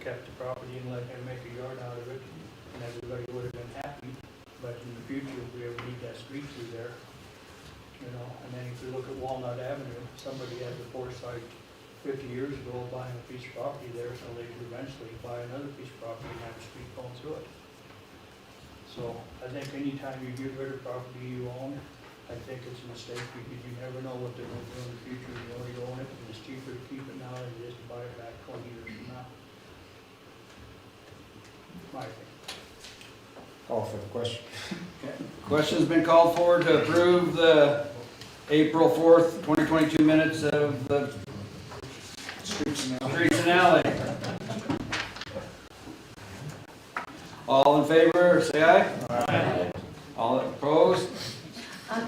kept the property and let him make a yard out of it, and everybody would have been happy. But in the future, if we ever need that street through there, you know, and then if you look at Walnut Avenue, somebody had the foresight 50 years ago buying a piece of property there, so they could eventually buy another piece of property and have a street going through it. So I think anytime you get rid of property you own, I think it's a mistake because you never know what they're going to do in the future. You already own it, and it's cheaper to keep it now than it is to buy it back 20 years from now. My opinion. Call for the question. Question's been called for to approve the April 4th, 2022 minutes of the Streets and Streets and Alley. All in favor, say aye. Aye. All opposed,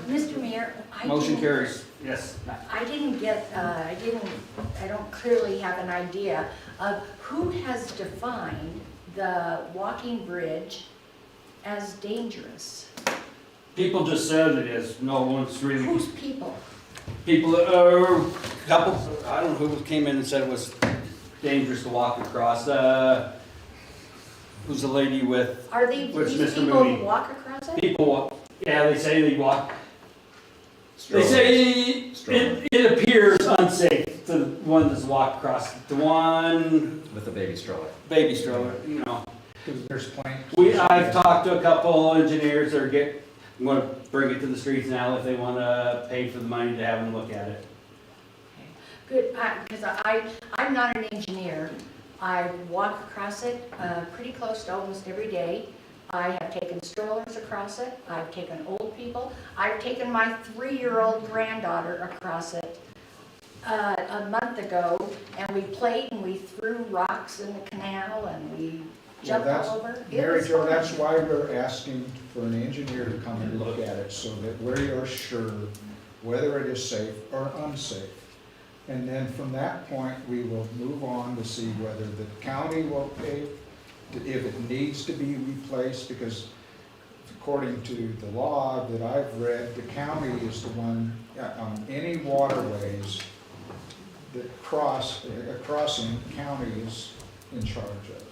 Mr. Mayor, motion carries. Yes. I don't clearly have an idea of who has defined the walking bridge as dangerous. People just said it is. No one's really. Who's people? People, couple, I don't know who came in and said it was dangerous to walk across. Who's the lady with? Are they Where's these Mr. people Mooney? who walk across it? People, yeah, they say they walk. They say it appears unsafe to the one that's walked across. The one With a baby stroller. baby stroller, you know. There's plenty. I've talked to a couple engineers that I'm gonna bring it to the Streets and Alley if they wanna pay for the money to have them look at it. Good, because I'm not an engineer. I walk across it pretty close to almost every day. I have taken strollers across it. I've taken old people. I've taken my 3-year-old granddaughter across it a month ago, and we played and we threw rocks in the canal and we jumped all over. It Mary was Jo, fun. that's why we're asking for an engineer to come and look at it, so that we are sure whether it is safe or unsafe. And then from that point, we will move on to see whether the county will pay, if it needs to be replaced, because according to the law that I've read, the county is the one, on any waterways that crossing, county is in charge of.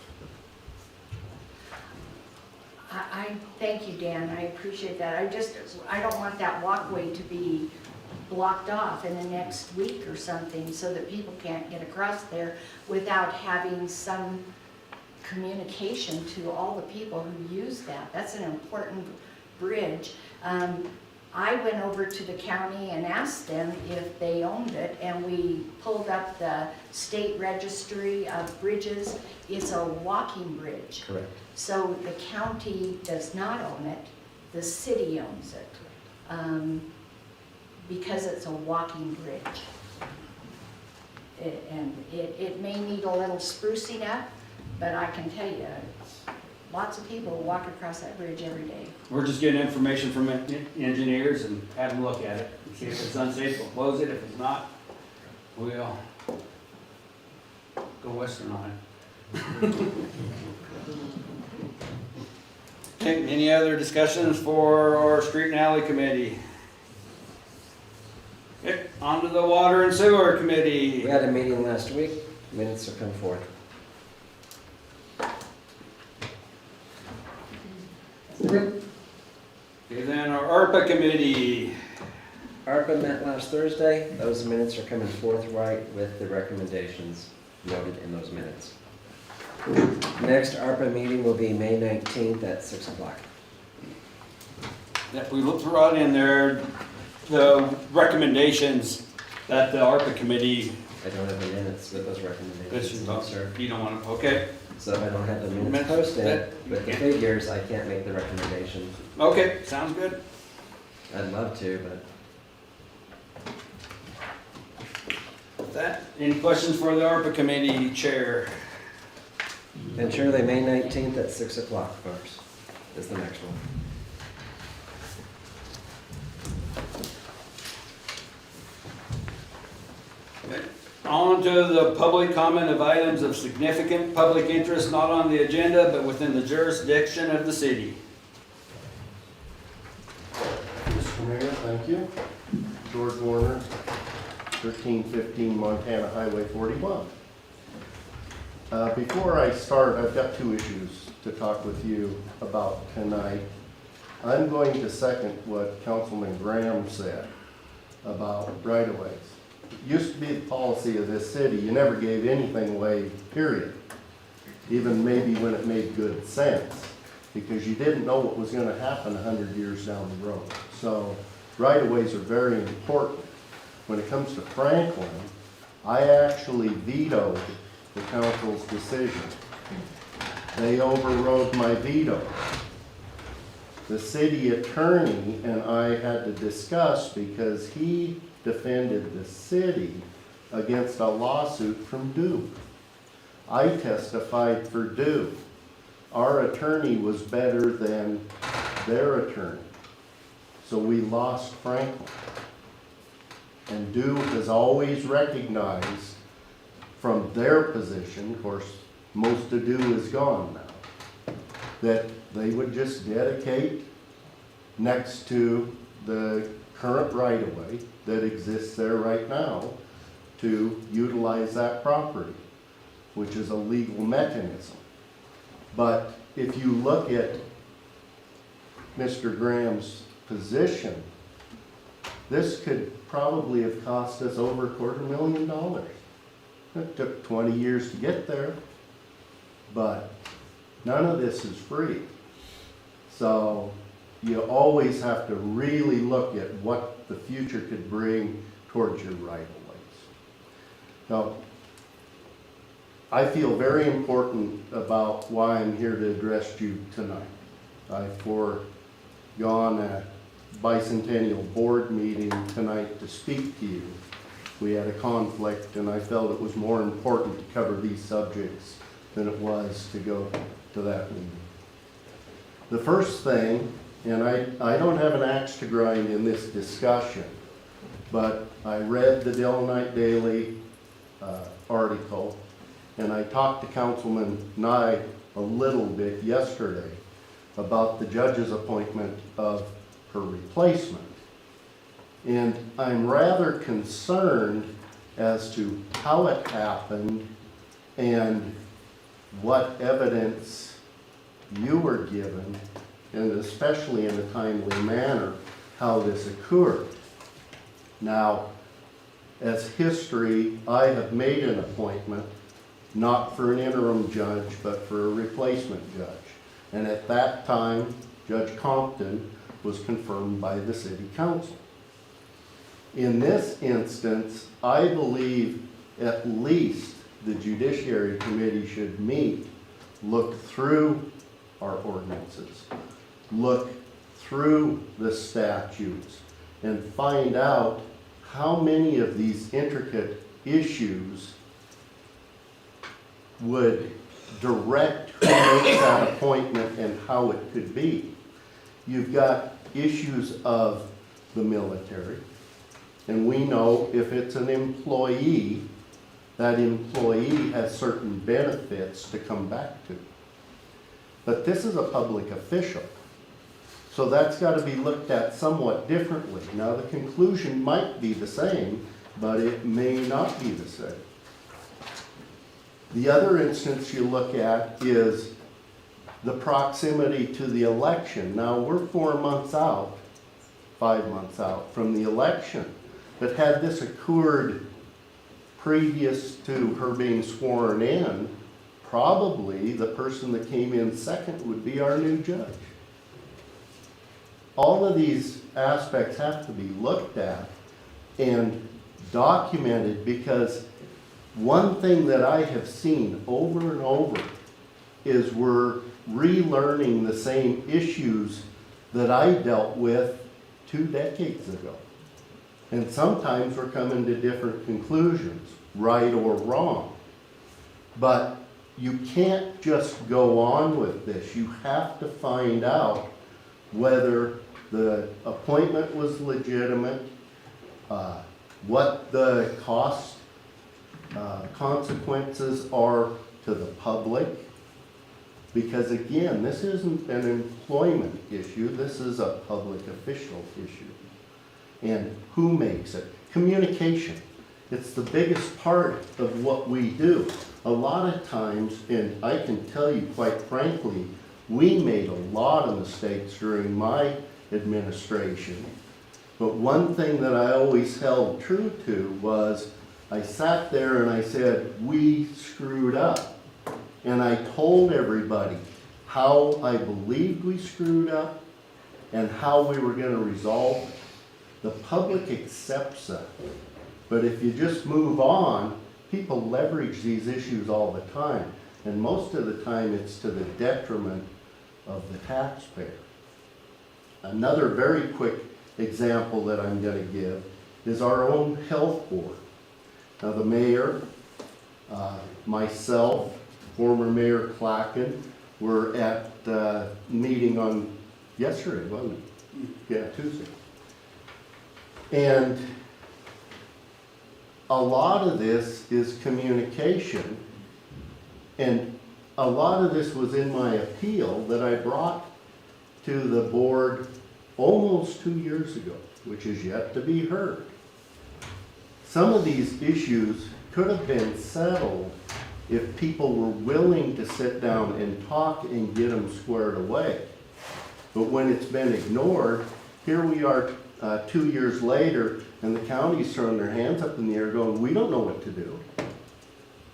I thank you, Dan. I appreciate that. I don't want that walkway to be blocked off in the next week or something so that people can't get across there without having some communication to all the people who use that. That's an important bridge. I went over to the county and asked them if they owned it, and we pulled up the state registry of bridges. It's a walking bridge. Correct. So the county does not own it, the city owns it, because it's a walking bridge. It may need a little sprucing up, but I can tell you, lots of people walk across that bridge every day. We're just getting information from engineers and have them look at it. See if it's unsafe, we'll close it. If it's not, we'll go western on it. Okay, any other discussions for our Street and Alley Committee? Okay, on to the Water and Sewer Committee. We had a meeting last week, minutes are come forth. Okay, then our ARPA Committee. ARPA met last Thursday, those minutes are coming forthright with the recommendations noted in those minutes. Next ARPA meeting will be May 19th at 6 o'clock. That we brought in there, the recommendations that the ARPA Committee. I don't have the minutes with those recommendations, no, sir. You don't want to, okay. So if I don't have the minutes Minutes, posted that- with the figures, I can't make the recommendation. Okay, sounds good. I'd love to, but That, any questions for the ARPA Committee Chair? and surely May 19th at 6 o'clock, folks, is the next one. On to the public comment of items of significant public interest not on the agenda but within the jurisdiction of the city. Mr. Mayor, thank you. George Warner, 1315 Montana Highway 41. Before I start, I've got two issues to talk with you about tonight. I'm going to second what Councilman Graham said about right-of-ways. It used to be the policy of this city, you never gave anything away, period. Even maybe when it made good sense, because you didn't know what was gonna happen 100 years down the road. So right-of-ways are very important. When it comes to Franklin, I actually vetoed the council's decision. They overrode my veto. The city attorney and I had to discuss because he defended the city against a lawsuit from Duke. I testified for Duke. Our attorney was better than their attorney. So we lost Franklin. And Duke has always recognized from their position, of course, most of Duke is gone now, that they would just dedicate next to the current right-of-way that exists there right now to utilize that property, which is a legal mechanism. But if you look at Mr. Graham's position, this could probably have cost us over $250,000. It took 20 years to get there, but none of this is free. So you always have to really look at what the future could bring towards your right-of-ways. Now, I feel very important about why I'm here to address you tonight. I've foregone a bicentennial board meeting tonight to speak to you. We had a conflict and I felt it was more important to cover these subjects than it was to go to that meeting. The first thing, and I don't have an axe to grind in this discussion, but I read the Delonite Daily article and I talked to Councilman Nye a little bit yesterday about the judge's appointment of her replacement. And I'm rather concerned as to how it happened and what evidence you were given, and especially in a timely manner, how this occurred. Now, as history, I have made an appointment, not for an interim judge, but for a replacement judge. And at that time, Judge Compton was confirmed by the city council. In this instance, I believe at least the Judiciary Committee should meet, look through our ordinances, look through the statutes, and find out how many of these intricate issues would direct who makes that appointment and how it could be. You've got issues of the military, and we know if it's an employee, that employee has certain benefits to come back to. But this is a public official, so that's got to be looked at somewhat differently. Now, the conclusion might be the same, but it may not be the same. The other instance you look at is the proximity to the election. Now, we're 4 months out, 5 months out from the election. But had this occurred previous to her being sworn in, probably the person that came in second would be our new judge. All of these aspects have to be looked at and documented, because one thing that I have seen over and over is we're relearning the same issues that I dealt with 2 decades ago. And sometimes we're coming to different conclusions, right or wrong. But you can't just go on with this. You have to find out whether the appointment was legitimate, what the consequences are to the public. Because again, this isn't an employment issue, this is a public official issue. And who makes it? Communication. It's the biggest part of what we do. a lot of times, and I can tell you quite frankly, we made a lot of mistakes during my administration. But one thing that I always held true to was I sat there and I said, we screwed up. And I told everybody how I believed we screwed up and how we were gonna resolve it. The public accepts that. But if you just move on, people leverage these issues all the time. And most of the time, it's to the detriment of the taxpayer. Another very quick example that I'm gonna give is our own health board. Now, the mayor, myself, former Mayor Clacken, were at the meeting on yesterday, wasn't it? Yeah, Tuesday. And a lot of this is communication, and a lot of this was in my appeal that I brought to the board almost 2 years ago, which is yet to be heard. Some of these issues could have been settled if people were willing to sit down and talk and get them squared away. But when it's been ignored, here we are 2 years later, and the county's throwing their hands up in the air going, we don't know what to do.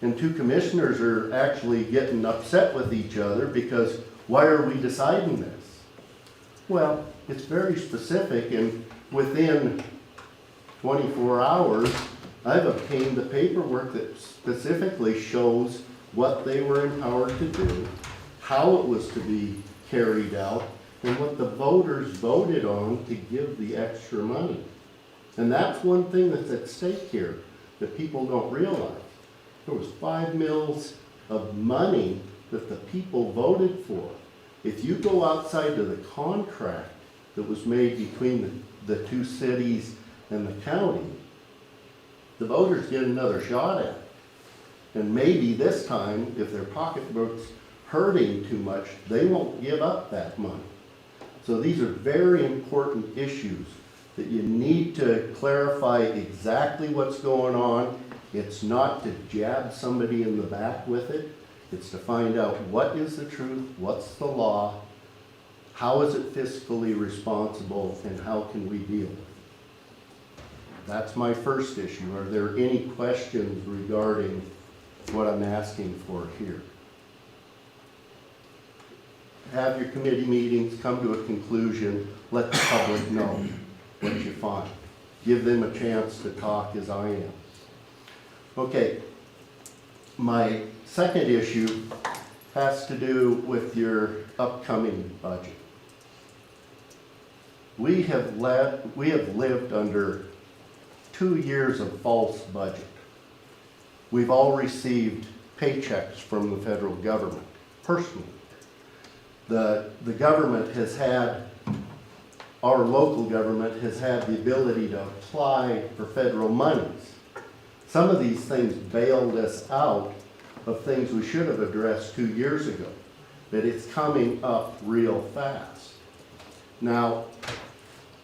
And two commissioners are actually getting upset with each other because why are we deciding this? Well, it's very specific, and within 24 hours, I've obtained the paperwork that specifically shows what they were empowered to do, how it was to be carried out, and what the voters voted on to give the extra money. And that's one thing that's at stake here that people don't realize. There was 5 mils of money that the people voted for. If you go outside to the contract that was made between the two cities and the county, the voters get another shot at it. And maybe this time, if their pocketbook's hurting too much, they won't give up that money. So these are very important issues that you need to clarify exactly what's going on. It's not to jab somebody in the back with it. It's to find out what is the truth, what's the law, how is it fiscally responsible, and how can we deal with it. That's my first issue. Are there any questions regarding what I'm asking for here? Have your committee meetings, come to a conclusion, let the public know what you find. Give them a chance to talk as I am. Okay, my second issue has to do with your upcoming budget. We have lived under 2 years of false budget. We've all received paychecks from the federal government, personally. The government has had, our local government has had the ability to apply for federal monies. Some of these things bailed us out of things we should have addressed 2 years ago, but it's coming up real fast. Now,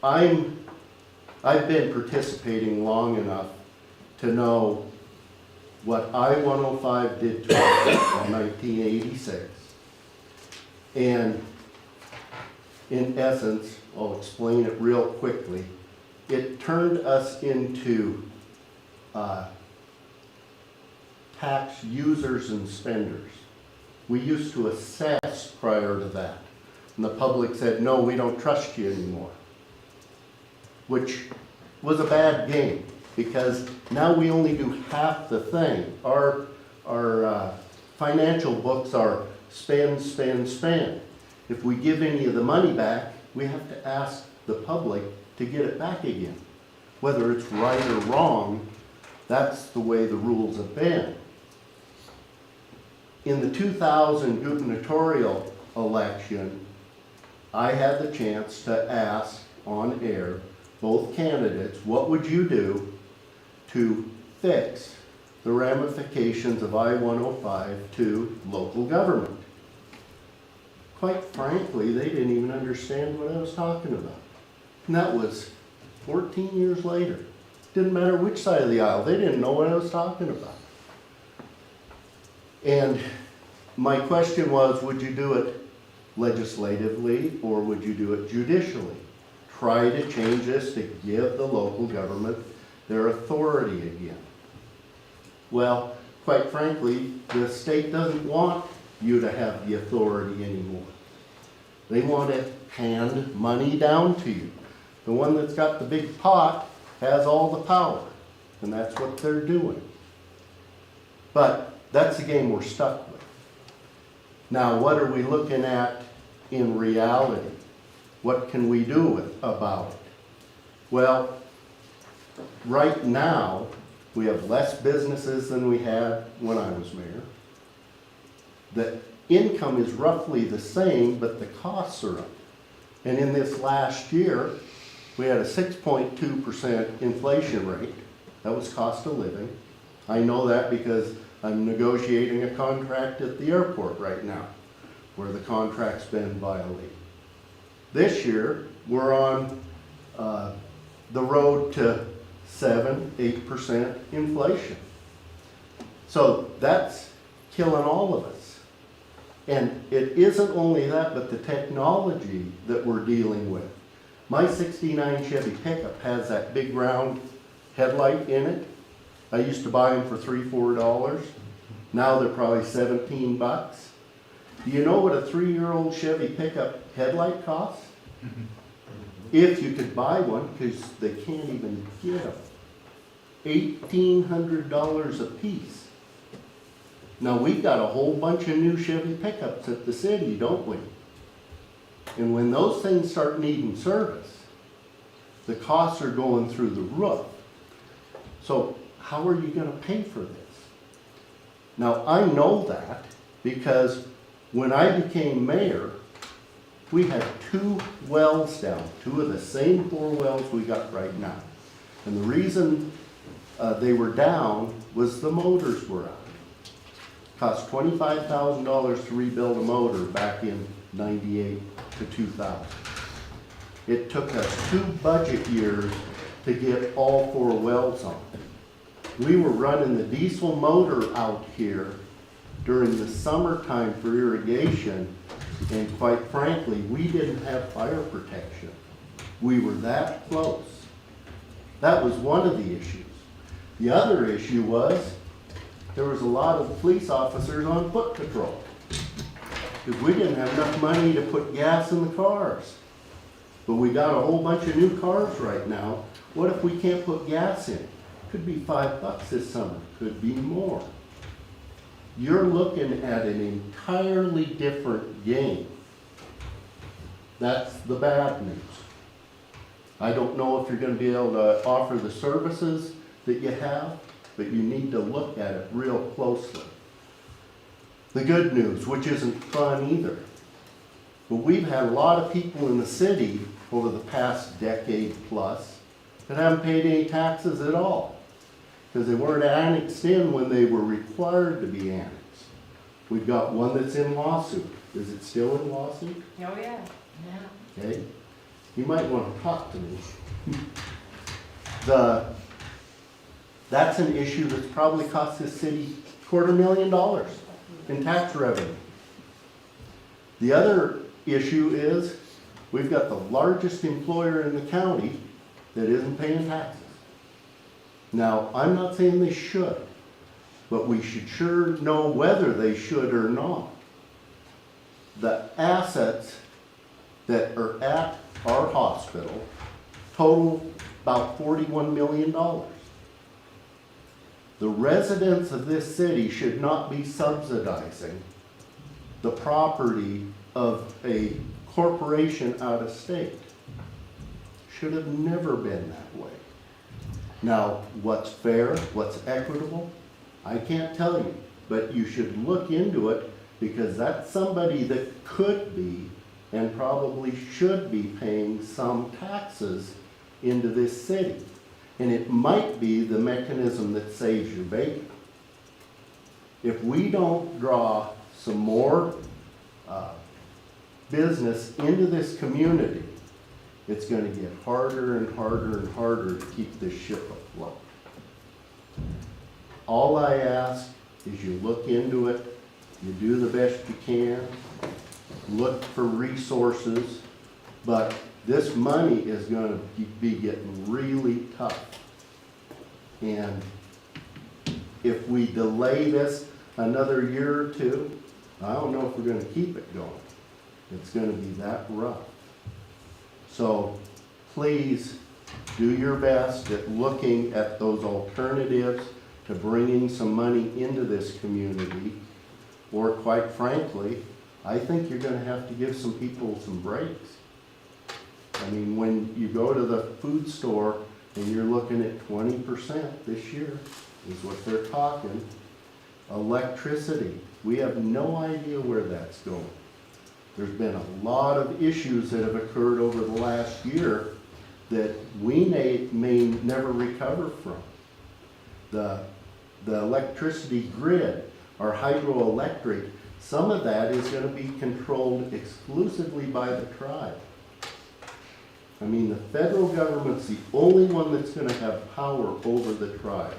I've been participating long enough to know what I-105 did to us in 1986. And in essence, I'll explain it real quickly, it turned us into tax users and spenders. We used to assess prior to that. And the public said, no, we don't trust you anymore. Which was a bad game, because now we only do half the thing. Our financial books are spend, spend, spend. If we give any of the money back, we have to ask the public to get it back again. Whether it's right or wrong, that's the way the rules have been. In the 2000 gubernatorial election, I had the chance to ask on air both candidates, what would you do to fix the ramifications of I-105 to local government? Quite frankly, they didn't even understand what I was talking about. And that was 14 years later. Didn't matter which side of the aisle, they didn't know what I was talking about. And my question was, would you do it legislatively or would you do it judicially? Try to change this to give the local government their authority again. Well, quite frankly, the state doesn't want you to have the authority anymore. They want to hand money down to you. The one that's got the big pot has all the power, and that's what they're doing. But that's the game we're stuck with. Now, what are we looking at in reality? What can we do about it? Well, right now, we have less businesses than we had when I was mayor. The income is roughly the same, but the costs are up. And in this last year, we had a 6.2% inflation rate. That was cost of living. I know that because I'm negotiating a contract at the airport right now, where the contract's been violated. This year, we're on the road to 7-8% inflation. So that's killing all of us. And it isn't only that, but the technology that we're dealing with. My '69 Chevy pickup has that big round headlight in it. I used to buy them for $3, $4. Now they're probably 17 bucks. Do you know what a 3-year-old Chevy pickup headlight costs? If you could buy one, because they can't even get them. $1,800 a piece. Now, we've got a whole bunch of new Chevy pickups at the city, don't we? And when those things start needing service, the costs are going through the roof. So how are you going to pay for this? Now, I know that because when I became mayor, we had 2 wells down, 2 of the same 4 wells we got right now. And the reason they were down was the motors were out. Cost $25,000 to rebuild a motor back in '98 to 2000. It took us 2 budget years to get all 4 wells on. We were running the diesel motor out here during the summertime for irrigation, and quite frankly, we didn't have fire protection. We were that close. That was one of the issues. The other issue was there was a lot of police officers on foot patrol because we didn't have enough money to put gas in the cars. But we got a whole bunch of new cars right now. What if we can't put gas in? Could be $5 this summer, could be more. You're looking at an entirely different game. That's the bad news. I don't know if you're going to be able to offer the services that you have, but you need to look at it real closely. The good news, which isn't fun either, but we've had a lot of people in the city over the past decade plus that haven't paid any taxes at all because they weren't annexed in when they were required to be annexed. We've got one that's in lawsuit. Is it still in lawsuit? Oh, yeah. Yeah. Okay, you might want to talk to me. That's an issue that's probably cost this city $250,000 in tax revenue. The other issue is we've got the largest employer in the county that isn't paying taxes. Now, I'm not saying they should, but we should sure know whether they should or not. The assets that are at our hospital total about $41 million. The residents of this city should not be subsidizing the property of a corporation out of state. Should have never been that way. Now, what's fair, what's equitable, I can't tell you, but you should look into it because that's somebody that could be and probably should be paying some taxes into this city. And it might be the mechanism that saves your bacon. If we don't draw some more business into this community, it's going to get harder and harder and harder to keep this ship afloat. All I ask is you look into it You do the best you can, look for resources, but this money is gonna be getting really tough. And if we delay this another year or two, I don't know if we're gonna keep it going. It's gonna be that rough. So please do your best at looking at those alternatives to bringing some money into this community. Or quite frankly, I think you're gonna have to give some people some breaks. I mean, when you go to the food store and you're looking at 20% this year is what they're talking. Electricity, we have no idea where that's going. There's been a lot of issues that have occurred over the last year that we may never recover from. The electricity grid, our hydroelectric, some of that is gonna be controlled exclusively by the tribe. I mean, the federal government's the only one that's gonna have power over the tribes.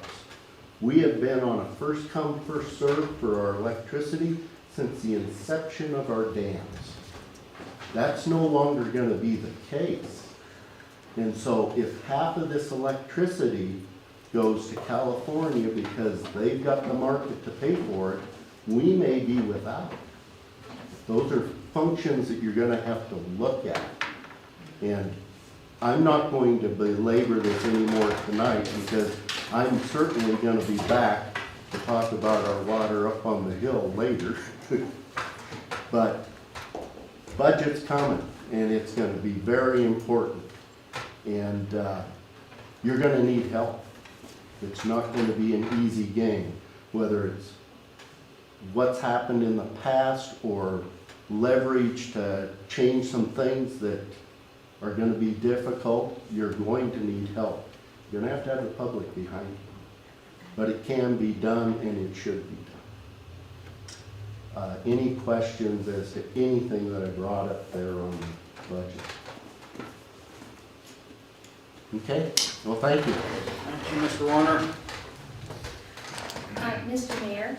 We have been on a first come, first served for our electricity since the inception of our dams. That's no longer gonna be the case. And so if half of this electricity goes to California because they've got the market to pay for it, we may be without. Those are functions that you're gonna have to look at. And I'm not going to belabor this anymore tonight because I'm certainly gonna be back to talk about our water up on the hill later. But budget's coming and it's gonna be very important. And you're gonna need help. It's not gonna be an easy game, whether it's what's happened in the past or leverage to change some things that are gonna be difficult. You're going to need help. You're gonna have to have the public behind you. But it can be done and it should be done. Any questions as to anything that I brought up there on the budget? Okay, well, thank you. Thank you, Mr. Warner. Mr. Mayor,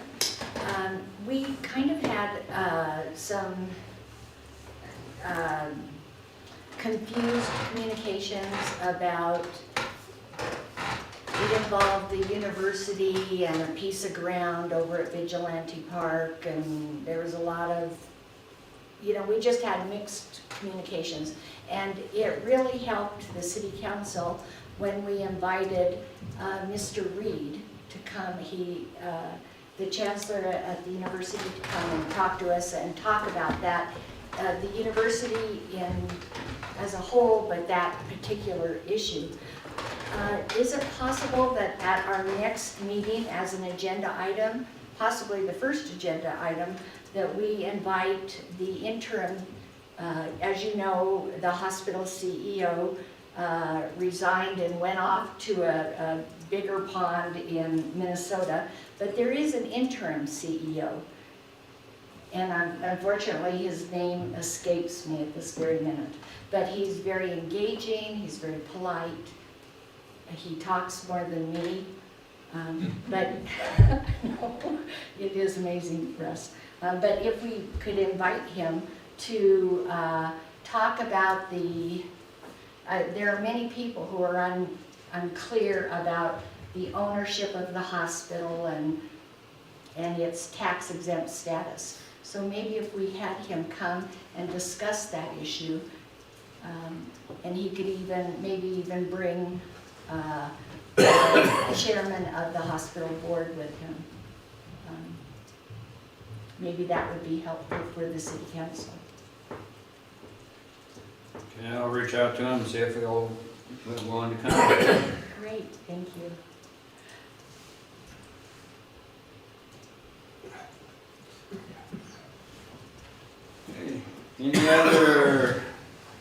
we kind of had some confused communications about, it involved the university and a piece of ground over at Vigilante Park, and there was a lot of, we just had mixed communications. And it really helped the city council when we invited Mr. Reed to come, the chancellor at the university, to come and talk to us and talk about that. The university as a whole, but that particular issue. Is it possible that at our next meeting as an agenda item, possibly the first agenda item, that we invite the interim, as you know, the hospital CEO resigned and went off to a bigger pond in Minnesota, but there is an interim CEO. And unfortunately, his name escapes me at this very minute. But he's very engaging, he's very polite, he talks more than me. But no, it is amazing for us. But if we could invite him to talk about there are many people who are unclear about the ownership of the hospital and its tax exempt status. So maybe if we had him come and discuss that issue, and he could maybe even bring the chairman of the hospital board with him. Maybe that would be helpful for the city council. Okay, I'll reach out to him and see if he'll be willing to come. Great, thank you. Okay. Any other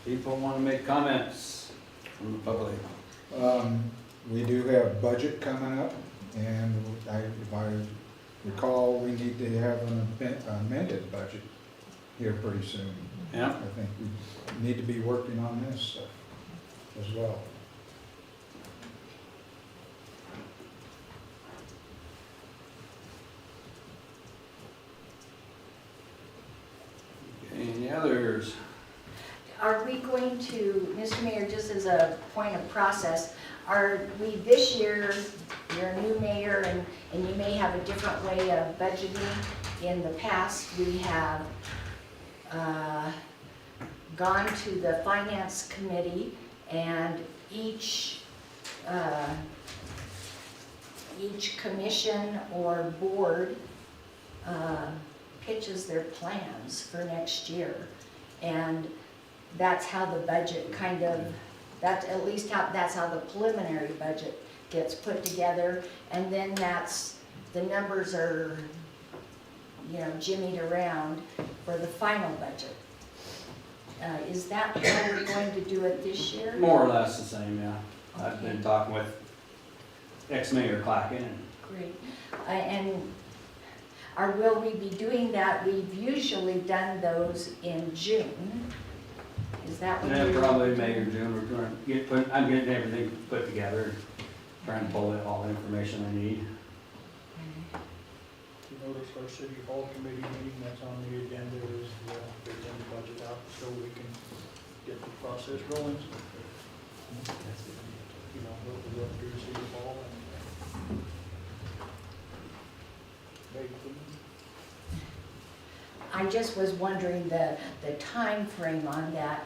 people want to make comments from the public? We do have budget coming up, and if I recall, we need to have an amended budget here pretty soon. Yeah. I think we need to be working on this stuff as well. others? Are we going to, Mr. Mayor, just as a point of process, are we this year, you're a new mayor and you may have a different way of budgeting. In the past, we have gone to the finance committee and each commission or board pitches their plans for next year. And that's how the budget kind of, that's at least how, that's how the preliminary budget gets put together. And then the numbers are, jimmied around for the final budget. Is that how we're going to do it this year? More or less the same, yeah. I've Okay. been talking with ex-mayor Clacken, and Great. And will we be doing that? We've usually done those in June. Is that what yeah, you're? probably May or June, we're going to I'm getting everything put together, trying to pull in all the information I need. You notice our city hall committee meeting that's on the agenda is, they send the budget out so we can get the process rolling. We'll go through the city hall and I just was wondering the time frame on that.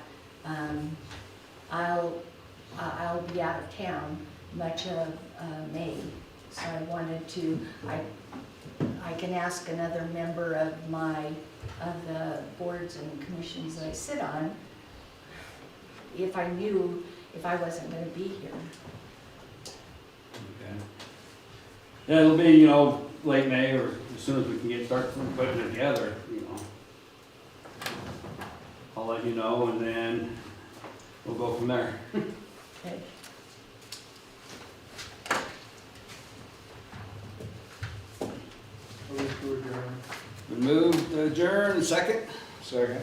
I'll be out of town much of May, so I wanted to, I can ask another member of the boards and commissions that I sit on if I knew if I wasn't gonna be here. Okay. Yeah, it'll be, late May or as soon as we can start putting it together, I'll let you know and then we'll go from there. Okay. move to adjourn. We moved to adjourn, second. Second.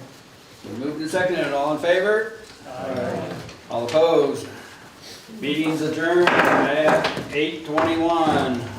We moved to second, and all in favor? Aye. All opposed? Meeting's adjourned at 8:21.